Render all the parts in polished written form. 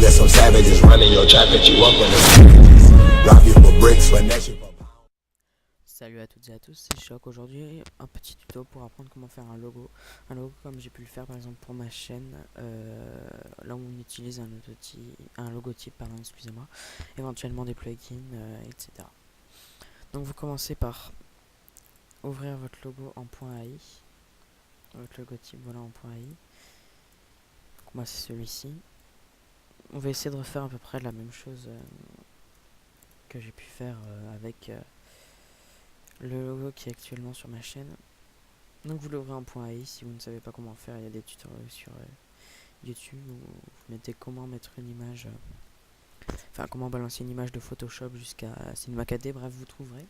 there's some savages running your trap that you up on the rob you for bricks, finesse you for pounds. Salut à toutes et à tous, c'est Choc. Aujourd'hui, un petit tuto pour apprendre comment faire un logo. Un logo comme j'ai pu le faire par exemple pour ma chaîne, là où on utilise un logotype, pardon, excusez-moi, éventuellement des plugins, etc. Donc vous commencez par ouvrir votre logo en .ai, votre logotype, voilà, en .ai. Donc moi c'est celui-ci. On va essayer de refaire à peu près la même chose que j'ai pu faire avec le logo qui est actuellement sur ma chaîne. Donc vous l'ouvrez en .ai. Si vous ne savez pas comment faire, il y a des tutoriels sur YouTube où vous mettez comment mettre une image, enfin comment balancer une image de Photoshop jusqu'à Cinema 4D, bref vous trouverez.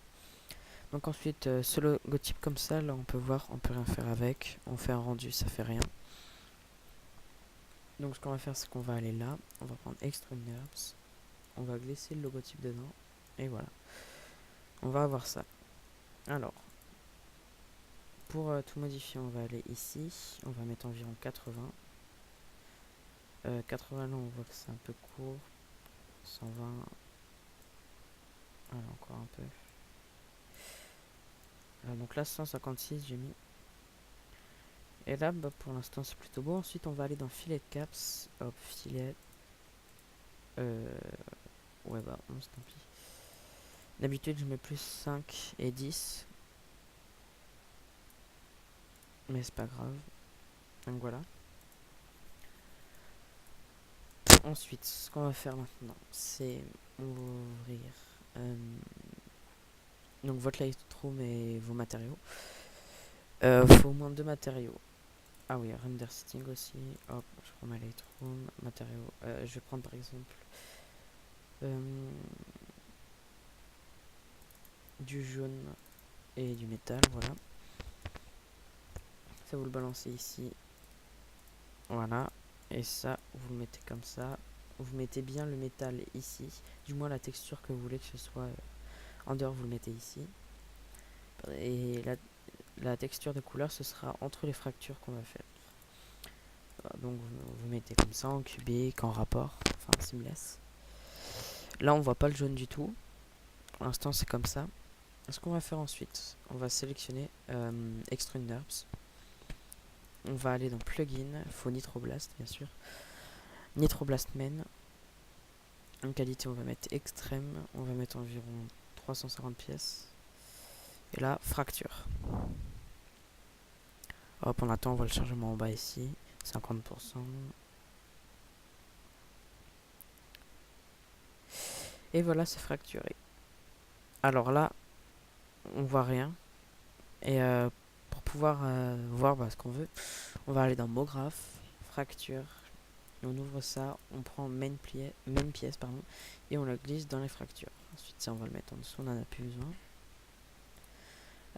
Donc ensuite ce logotype comme ça, là on peut voir, on peut rien faire avec, on fait un rendu, ça fait rien. Donc ce qu'on va faire, c'est qu'on va aller là, on va prendre Extrude NURBS, on va glisser le logotype dedans, et voilà. On va avoir ça. Alors, pour tout modifier, on va aller ici, on va mettre environ 80. 80 là, on voit que c'est un peu court. 120. Voilà, encore un peu. Donc là, 156, j'ai mis. Et là, bah, pour l'instant, c'est plutôt beau. Ensuite, on va aller dans Filet de Caps. Hop, filet. Ouais, bah, 11, tant pis. D'habitude, je mets plus 5 et 10. Mais c'est pas grave. Donc voilà. Ensuite, ce qu'on va faire maintenant, c'est ouvrir donc votre Lightroom et vos matériaux. Faut au moins 2 matériaux. Ah oui, render setting aussi. Hop, je prends ma Lightroom, matériaux. Je vais prendre par exemple du jaune et du métal, voilà. Ça vous le balancez ici. Voilà. Et ça, vous le mettez comme ça. Vous mettez bien le métal ici. Du moins la texture que vous voulez que ce soit en dehors, vous le mettez ici. Et la texture de couleur, ce sera entre les fractures qu'on va faire. Donc vous mettez comme ça en cubique, en rapport, enfin seamless. Là on voit pas le jaune du tout. Pour l'instant c'est comme ça. Ce qu'on va faire ensuite, on va sélectionner Extrude NURBS. On va aller dans Plugin, il faut Nitroblast bien sûr. Nitroblast Main. En qualité on va mettre extrême, on va mettre environ 350 pièces. Et là, fracture. Hop, on attend, on voit le chargement en bas ici, 50%. Et voilà, c'est fracturé. Alors là, on voit rien. Et pour pouvoir voir ce qu'on veut, on va aller dans MoGraph, fracture, et on ouvre ça, on prend même pièce, pardon, et on la glisse dans les fractures. Ensuite, ça, on va le mettre en dessous, on n'en a plus besoin.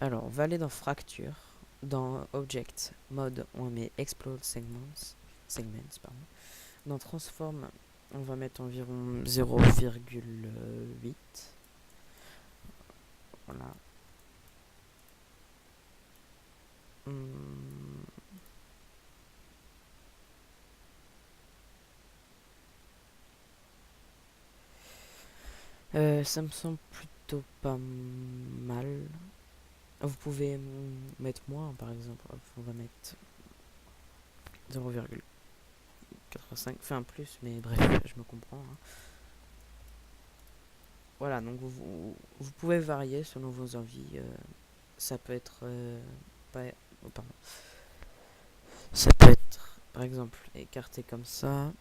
Alors, on va aller dans fracture, dans Object, Mode, on met Explode Segments, pardon. Dans Transform, on va mettre environ 0,8. Voilà. Ça me semble plutôt pas mal. Vous pouvez mettre moins par exemple. On va mettre 0,85. Fait un plus, mais bref, je me comprends. Hein. Voilà, donc vous pouvez varier selon vos envies. Ça peut être pas, oh, pardon. Ça peut être par exemple écarté comme ça.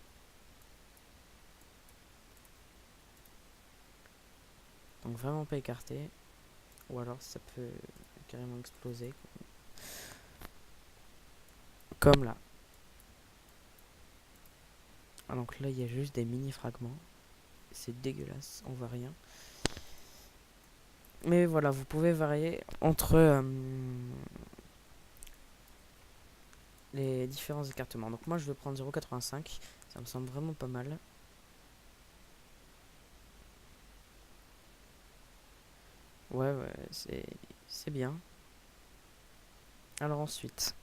Donc vraiment pas écarté. Ou alors ça peut carrément exploser. Comme là. Ah, donc là il y a juste des mini fragments. C'est dégueulasse, on voit rien. Mais voilà, vous pouvez varier entre les différents écartements. Donc moi je vais prendre 0,85. Ça me semble vraiment pas mal. Ouais, c'est bien. Alors ensuite,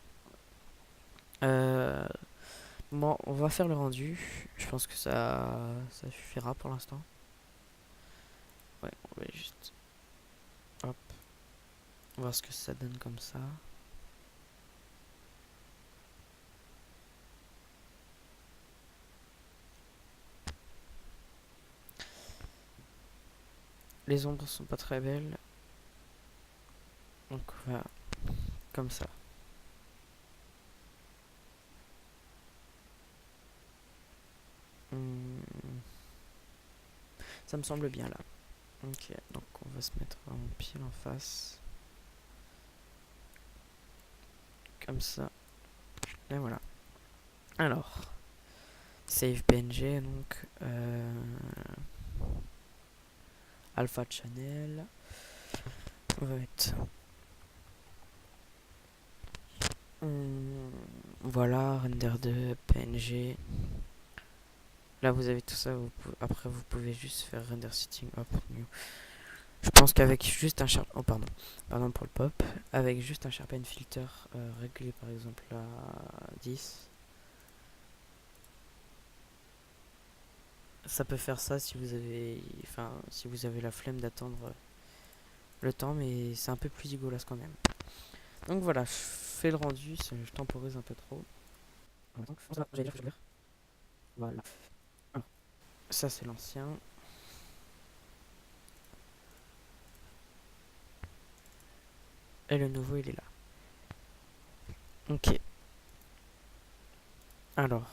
Bon, on va faire le rendu. Je pense que ça suffira pour l'instant. Ouais, on va juste, hop, voir ce que ça donne comme ça. Les ombres sont pas très belles. Donc voilà, comme ça. Hmm, ça me semble bien là. Ok, donc on va se mettre en pile en face. Comme ça. Et voilà. Alors, save PNG, donc Alpha Channel. On va mettre. Voilà, render de PNG. Là vous avez tout ça. Après vous pouvez juste faire render setting. Hop, new. Je pense qu'avec juste un sharp. Oh pardon pour le pop. Avec juste un sharpen filter réglé par exemple à 10. Ça peut faire ça si vous avez, enfin, si vous avez la flemme d'attendre le temps, mais c'est un peu plus dégueulasse quand même. Donc voilà, je fais le rendu, je temporise un peu trop. Voilà. Alors, ça c'est l'ancien. Et le nouveau il est là. Ok. Alors,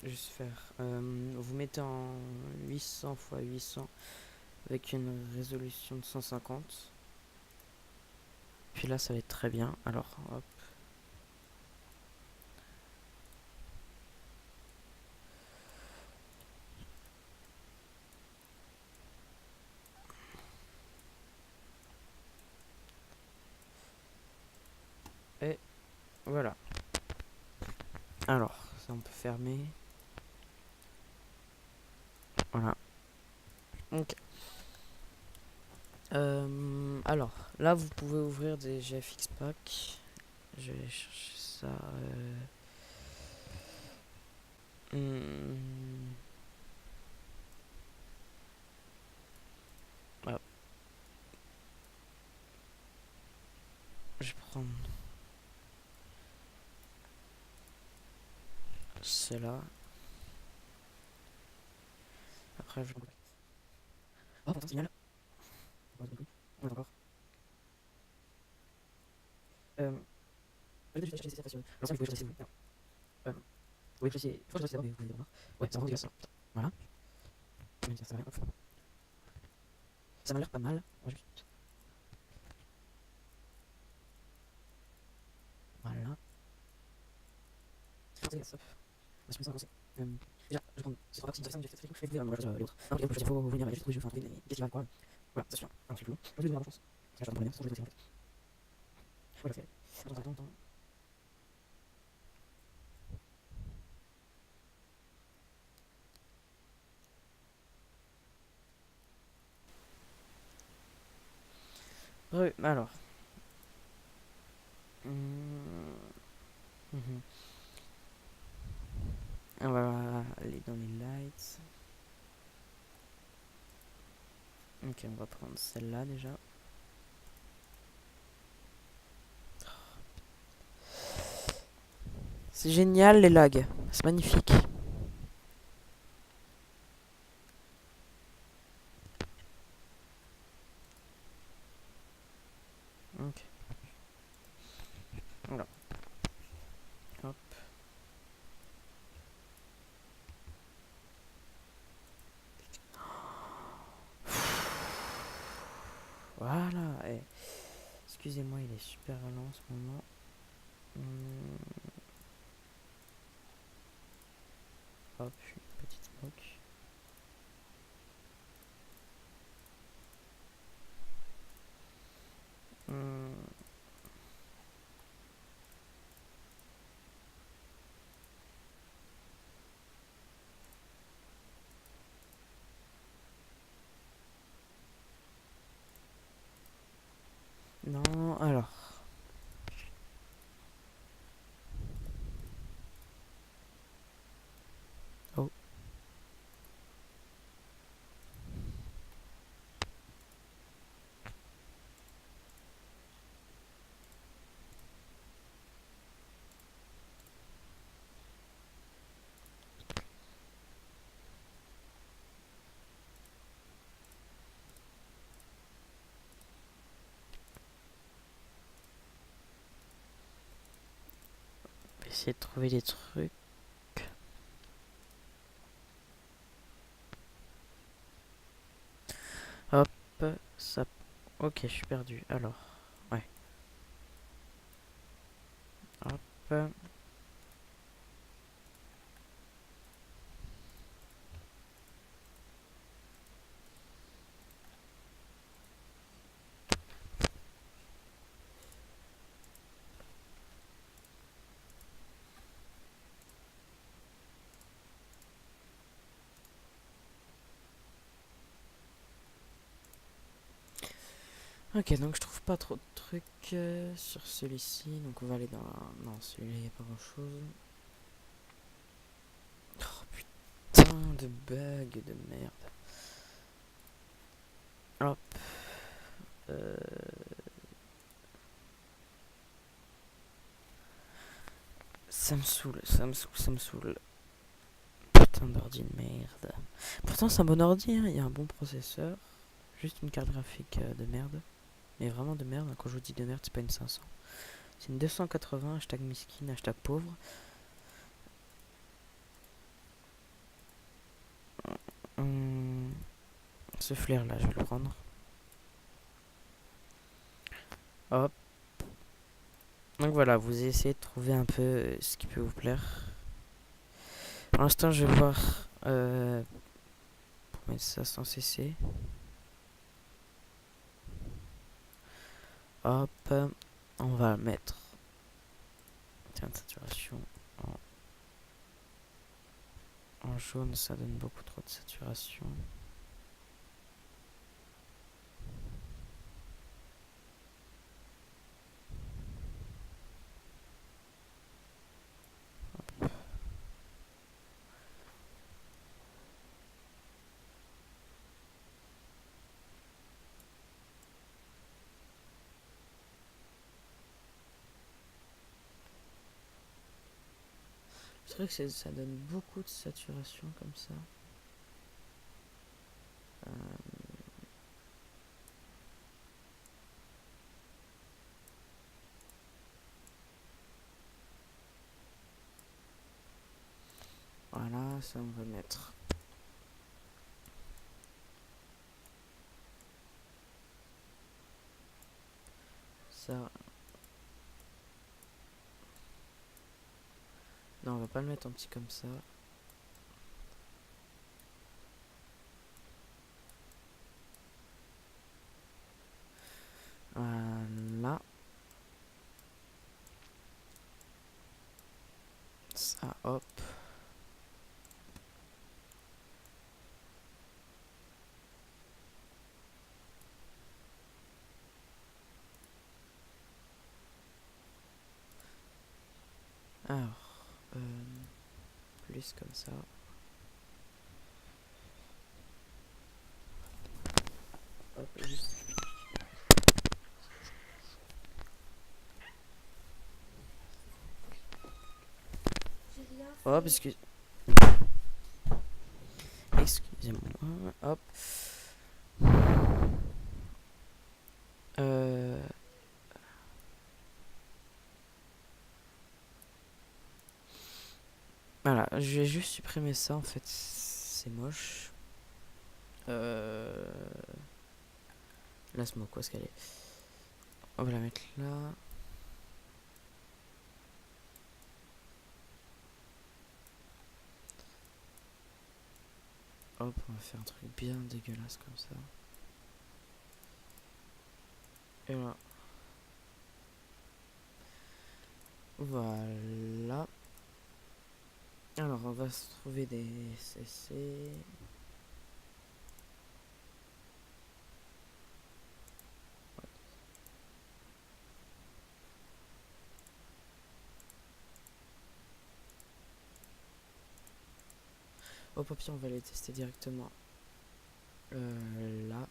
juste faire. Vous mettez en 800 x 800 avec une résolution de 150. Puis là ça va être très bien. Alors, hop. Et voilà. Alors, ça on peut fermer. Voilà. Ok. Alors, là vous pouvez ouvrir des GFX Pack. Je vais chercher ça. Hmm, hop, je vais prendre celle-là. Après, je. Oh, pourtant, signal. On est encore. Euh, je vais juste acheter cette version. L'ancien, vous pouvez choisir. Non. Vous pouvez choisir. Je crois que je dois mais vous pouvez le voir. Ouais, ça rend dégueulasse. Voilà. Je vais dire ça. Hop. Ça m'a l'air pas mal. On va juste. Voilà. C'est dégueulasse. Hop. On va se mettre ça en français. Déjà, je vais prendre ces trois parties intéressantes que j'ai fait. Je vais ouvrir moi, l'autre. Non, ok, il faut venir juste trouver le jeu, enfin, trouver des festivals, quoi. Voilà, c'est sûr. Alors, c'est cool. Je vais devoir, je pense. Parce que là, je vais prendre les mêmes, en fait. Voilà, c'est. Attends. Ouais, alors. Mhm. On va aller dans les lights. Ok, on va prendre celle-là déjà. C'est génial les lags, c'est magnifique. Ok, voilà. Hop. Voilà. Eh, excusez-moi, il est super lent en ce moment. Hop, une petite smoke. Non, alors. essayer de trouver des trucs. Hop, ça... Ok, je suis perdu. Alors, ouais. Hop. Ok, donc je trouve pas trop de trucs sur celui-ci. Donc on va aller dans... Non, celui-là, il n'y a pas grand-chose. Oh putain de bug de merde. Hop. Euh... Ça me saoule, ça me saoule, ça me saoule. Putain d'ordi de merde. Pourtant c'est un bon ordi, hein. Il y a un bon processeur. Juste une carte graphique de merde. Mais vraiment de merde. Quand je vous dis de merde, c'est pas une 500. C'est une 280, hashtag miskin, hashtag pauvre. Ce flair là, je vais le prendre. Hop. Donc voilà, vous essayez de trouver un peu ce qui peut vous plaire. Pour l'instant, je vais voir pour mettre ça sans cesser. Hop, on va mettre tiens, saturation en jaune, ça donne beaucoup trop de saturation. Je trouve que ça donne beaucoup de saturation comme ça. Voilà, ça on va mettre. Ça. Non, on va pas le mettre en petit comme ça. Voilà. Ça, hop. Alors, plus comme ça. Hop, juste. Hop, excusez-moi. Hop. Voilà, je vais juste supprimer ça en fait. C'est moche. La smoke, où est-ce qu'elle est? On va la mettre là. Hop, on va faire un truc bien dégueulasse comme ça. Et là. Voilà. Alors, on va se trouver des CC. Au papier, on va les tester directement. Là.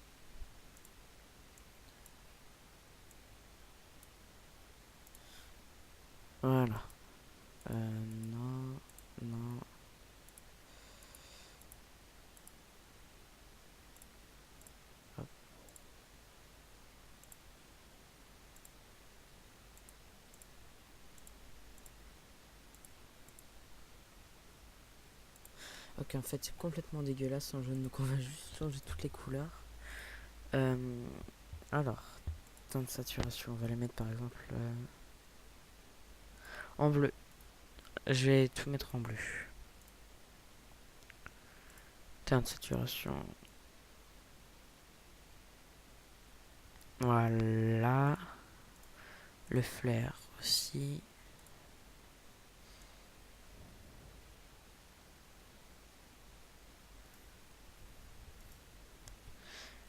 Voilà. Non, non. Hop. Ok, en fait, c'est complètement dégueulasse en jaune, donc on va juste changer toutes les couleurs. Alors, temps de saturation, on va les mettre par exemple en bleu. Je vais tout mettre en bleu. Temps de saturation. Voilà. Le flair aussi.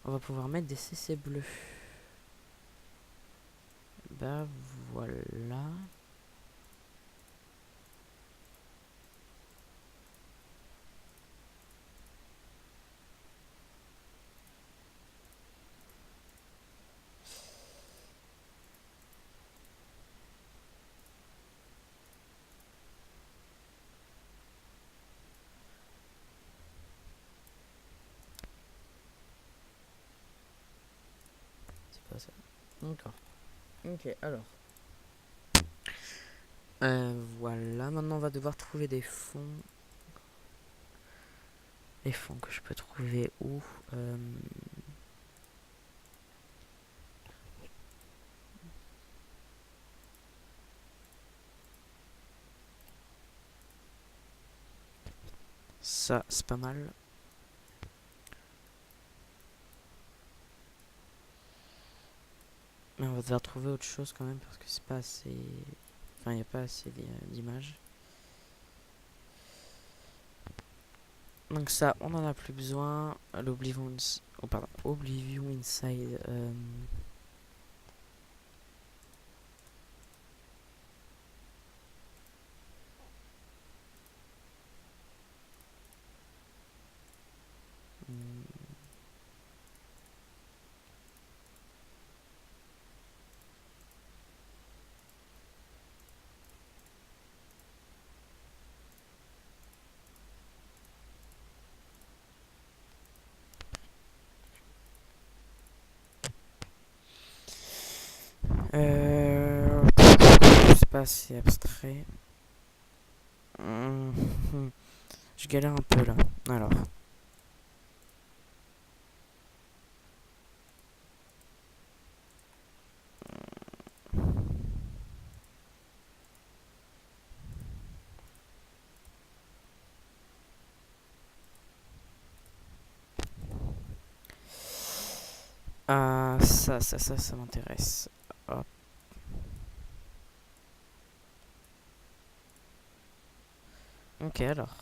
On va pouvoir mettre des CC bleus. Bah voilà. C'est pas ça. D'accord. Ok, alors. Voilà, maintenant on va devoir trouver des fonds. Les fonds que je peux trouver où Ça, c'est pas mal. Mais on va devoir trouver autre chose quand même parce que c'est pas assez. Enfin, il n'y a pas assez d'images. Donc ça, on en a plus besoin. L'Oblivion... Oh, pardon. Oblivion Inside. Hmm. C'est pas assez abstrait. Hmm. Je galère un peu là. Alors. Ah, ça m'intéresse. Hop. Ok, alors.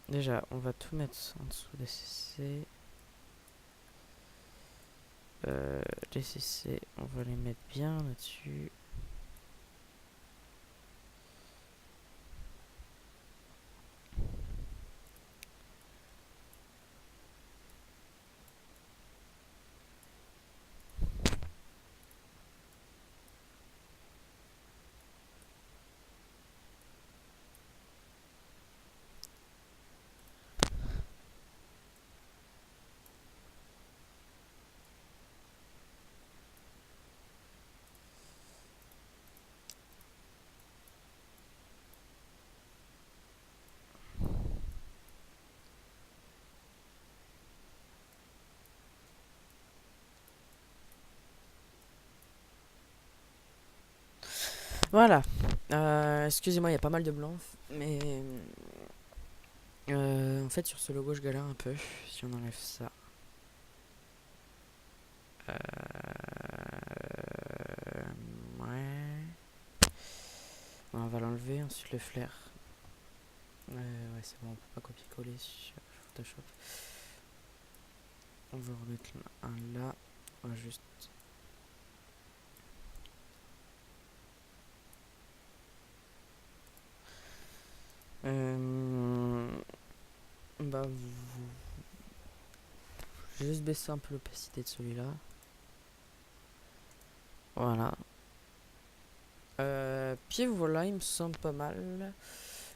Déjà, on va tout mettre en dessous des CC. Les CC, on va les mettre bien là-dessus. Voilà. Excusez-moi, il y a pas mal de blanc. Mais en fait, sur ce logo, je galère un peu. Si on enlève ça. Ouais. On va l'enlever. Ensuite, le flair. Ouais, c'est bon, on peut pas copier-coller sur Photoshop. On va remettre un là. On va juste. Bah, je vais juste baisser un peu l'opacité de celui-là. Voilà. Puis voilà, il me semble pas mal.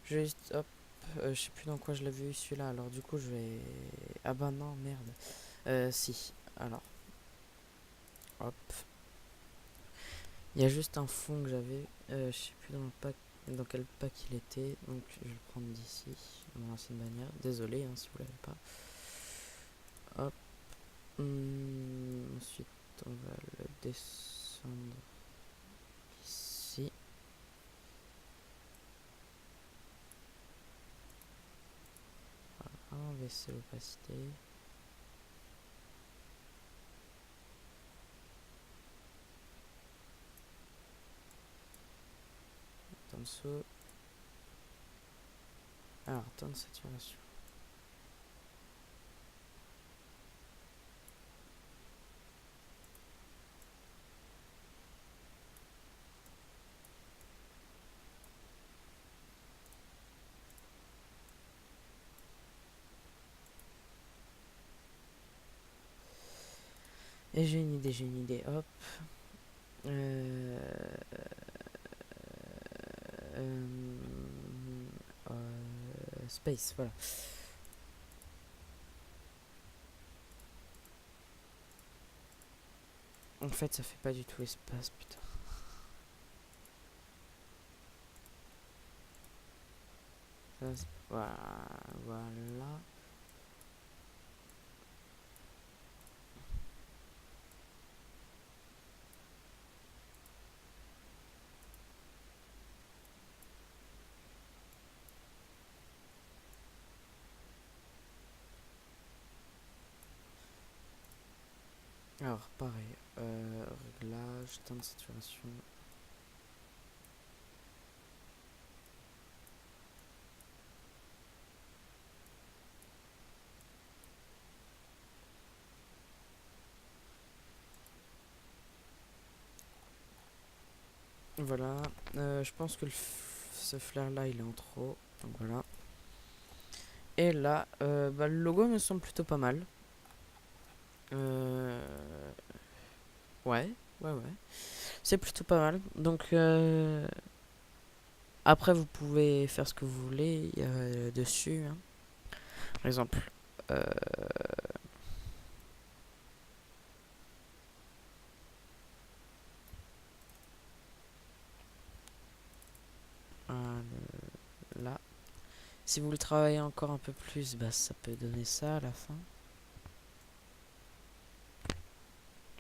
Je vais juste, hop, je sais plus dans quoi je l'avais eu celui-là. Alors du coup, je vais. Ah bah non, merde. Si. Alors, hop. Il y a juste un fond que j'avais. Je sais plus dans le pack. dans quel pack il était. Donc je vais le prendre d'ici, mon ancienne bannière. Désolé hein, si vous l'avez pas. Hop. Ensuite on va le descendre ici. Voilà, baisser l'opacité. En dessous. Alors, temps de saturation. Et j'ai une idée, hop. Euh, Space, voilà. En fait, ça fait pas du tout espace, putain. Voilà, voilà. Alors, pareil, réglage, temps de saturation. Voilà, je pense que ce flair là il est en trop, donc voilà. Et là, bah, le logo me semble plutôt pas mal. Euh, ouais, ouais. C'est plutôt pas mal. Donc, après, vous pouvez faire ce que vous voulez dessus. Hein. Par exemple, euh, là. Si vous le travaillez encore un peu plus, bah, ça peut donner ça à la fin.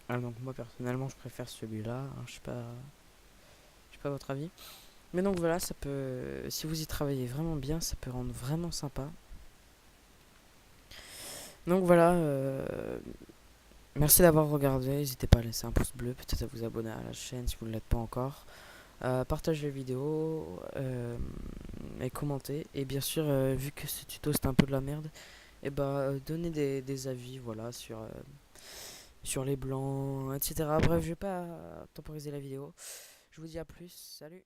Ah, donc moi personnellement je préfère celui-là. Hein, je sais pas votre avis. Mais donc voilà, ça peut, si vous y travaillez vraiment bien, ça peut rendre vraiment sympa. Donc voilà, merci d'avoir regardé. N'hésitez pas à laisser un pouce bleu, peut-être à vous abonner à la chaîne si vous ne l'êtes pas encore. Partagez la vidéo et commentez. Et bien sûr, vu que ce tuto c'était un peu de la merde, et bah donnez des avis, voilà, sur les blancs, etc. Bref, je vais pas temporiser la vidéo. Je vous dis à plus, salut.